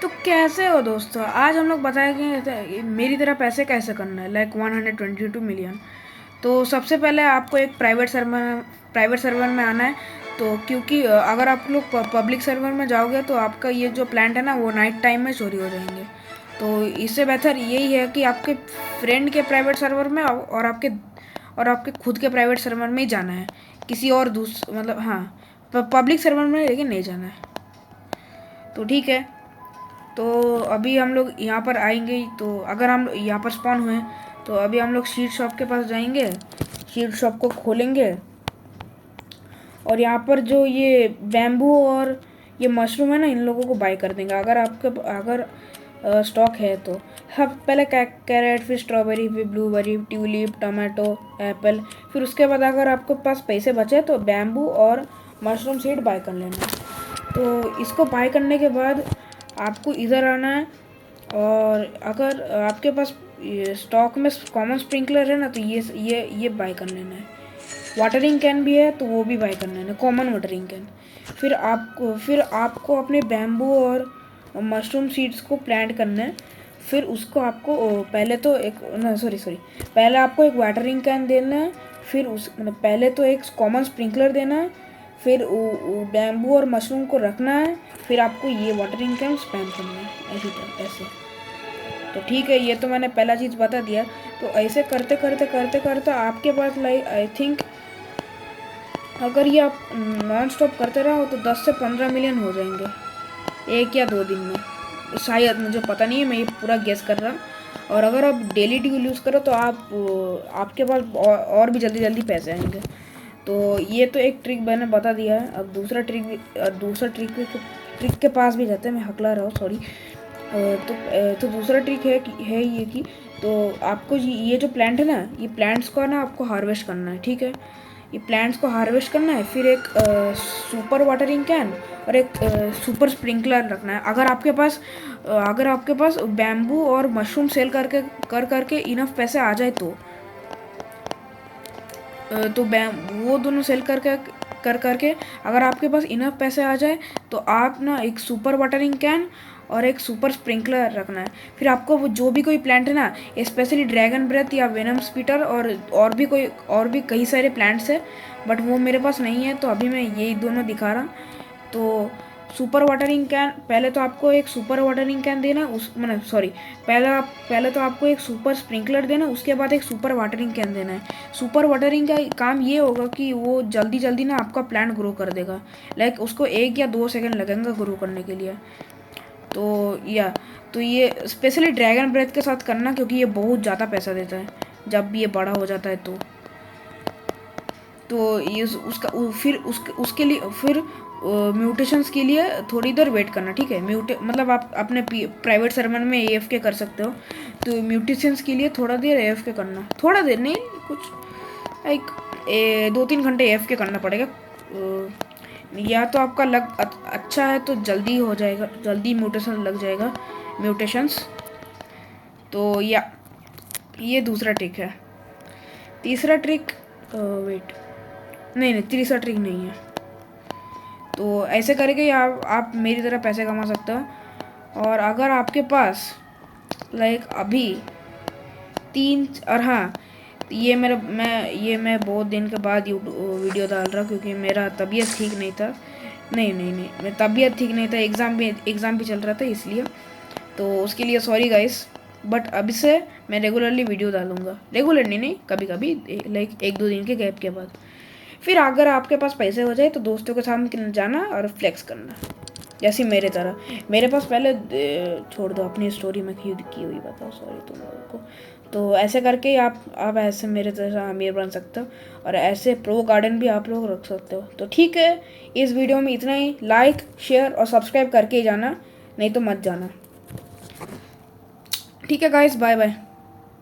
तो कैसे हो दोस्तों, आज हम लोग बताएंगे मेरी तरह पैसे कैसे करना है, लाइक 122 मिलियन। तो सबसे पहले आपको एक प्राइवेट सर्वर में आना है। तो क्योंकि अगर आप लोग पब्लिक सर्वर में जाओगे तो आपका ये जो प्लांट है ना वो नाइट टाइम में चोरी हो जाएंगे। तो इससे बेहतर यही है कि आपके फ्रेंड के प्राइवेट सर्वर में और आपके खुद के प्राइवेट सर्वर में ही जाना है। किसी और मतलब हाँ, पब्लिक सर्वर में लेकिन नहीं जाना है। तो ठीक है। तो अभी हम लोग यहाँ पर आएंगे, तो अगर हम यहाँ पर स्पॉन हुए तो अभी हम लोग शीट शॉप के पास जाएंगे, शीट शॉप को खोलेंगे और यहाँ पर जो ये बैम्बू और ये मशरूम है ना, इन लोगों को बाय कर देंगे अगर स्टॉक है तो। सब पहले कैरेट, फिर स्ट्रॉबेरी, फिर ब्लूबेरी, ट्यूलिप, टमाटो, एप्पल। फिर उसके बाद अगर आपके पास पैसे बचे तो बैम्बू और मशरूम सीड बाय कर लेना। तो इसको बाय करने के बाद आपको इधर आना है और अगर आपके पास स्टॉक में कॉमन स्प्रिंकलर है ना तो ये बाय कर लेना है। वाटरिंग कैन भी है तो वो भी बाय कर लेना है, कॉमन वाटरिंग कैन। फिर आपको अपने बैम्बू और मशरूम सीड्स को प्लांट करना है। फिर उसको आपको पहले तो एक ना सॉरी सॉरी पहले आपको एक वाटरिंग कैन देना है। फिर उस मतलब पहले तो एक कॉमन स्प्रिंकलर देना है। फिर बैम्बू और मशरूम को रखना है। फिर आपको ये वाटरिंग कैन स्पैम करना है, ऐसी तरह ऐसे। तो ठीक है, ये तो मैंने पहला चीज़ बता दिया। तो ऐसे करते करते करते करते आपके पास लाइक आई थिंक अगर ये आप नॉन स्टॉप करते रहो तो 10 से 15 मिलियन हो जाएंगे 1 या 2 दिन में, शायद, मुझे पता नहीं है, मैं ये पूरा गेस कर रहा हूँ। और अगर आप डेली ड्यू यूज़ करो तो आपके पास और भी जल्दी जल्दी पैसे आएंगे। तो ये तो एक ट्रिक मैंने बता दिया है। अब दूसरा ट्रिक के पास भी जाते हैं, मैं हकला रहा हूँ, सॉरी। तो दूसरा ट्रिक है ये कि तो आपको ये जो प्लांट है ना, ये प्लांट्स को ना आपको हार्वेस्ट करना है, ठीक है। ये प्लांट्स को हार्वेस्ट करना है। फिर एक सुपर वाटरिंग कैन और एक सुपर स्प्रिंकलर रखना है। अगर आपके पास बैम्बू और मशरूम सेल करके इनफ पैसे आ जाए तो वो दोनों सेल करके अगर आपके पास इनफ पैसे आ जाए तो आप ना एक सुपर वाटरिंग कैन और एक सुपर स्प्रिंकलर रखना है। फिर आपको वो जो भी कोई प्लांट है ना, स्पेशली ड्रैगन ब्रेथ या वेनम स्पीटर और भी कई सारे प्लांट्स है, बट वो मेरे पास नहीं है तो अभी मैं यही दोनों दिखा रहा। तो सुपर वाटरिंग कैन, पहले तो आपको एक सुपर वाटरिंग कैन देना, उस मतलब सॉरी पहले तो आपको एक सुपर स्प्रिंकलर देना, उसके बाद एक सुपर वाटरिंग कैन देना है। सुपर वाटरिंग का काम ये होगा कि वो जल्दी जल्दी ना आपका प्लांट ग्रो कर देगा, लाइक उसको 1 या 2 सेकंड लगेंगे ग्रो करने के लिए। तो ये स्पेशली ड्रैगन ब्रेथ के साथ करना, क्योंकि ये बहुत ज़्यादा पैसा देता है जब ये बड़ा हो जाता है। तो ये फिर उसके लिए फिर म्यूटेशंस के लिए थोड़ी देर वेट करना, ठीक है। मतलब आप अपने प्राइवेट सर्वर में AFK कर सकते हो। तो म्यूटेशंस के लिए थोड़ा देर AFK करना, थोड़ा देर नहीं, कुछ लाइक 2-3 घंटे AFK करना पड़ेगा। या तो आपका अच्छा है तो जल्दी हो जाएगा, जल्दी म्यूटेशन लग जाएगा, म्यूटेशंस। तो ये दूसरा ट्रिक है। तीसरा ट्रिक वेट नहीं, तीसरा ट्रिक नहीं है। तो ऐसे करके आप मेरी तरह पैसे कमा सकते हो। और अगर आपके पास लाइक अभी और हाँ, मैं बहुत दिन के बाद वीडियो डाल रहा, क्योंकि मेरा तबीयत ठीक नहीं था। नहीं नहीं नहीं, मैं तबीयत ठीक नहीं था, एग्ज़ाम भी चल रहा था, इसलिए। तो उसके लिए सॉरी गाइस, बट अब से मैं रेगुलरली वीडियो डालूंगा। रेगुलरली नहीं, कभी कभी लाइक 1-2 दिन के गैप के बाद। फिर अगर आपके पास पैसे हो जाए तो दोस्तों के साथ जाना और फ्लेक्स करना, जैसे मेरे तरह। मेरे पास पहले छोड़ दो, अपनी स्टोरी में की हुई बताओ, सॉरी तुम लोगों को। तो ऐसे करके आप ऐसे मेरे तरह अमीर बन सकते हो, और ऐसे प्रो गार्डन भी आप लोग रख सकते हो। तो ठीक है, इस वीडियो में इतना ही। लाइक, शेयर और सब्सक्राइब करके ही जाना, नहीं तो मत जाना। ठीक है गाइस, बाय बाय।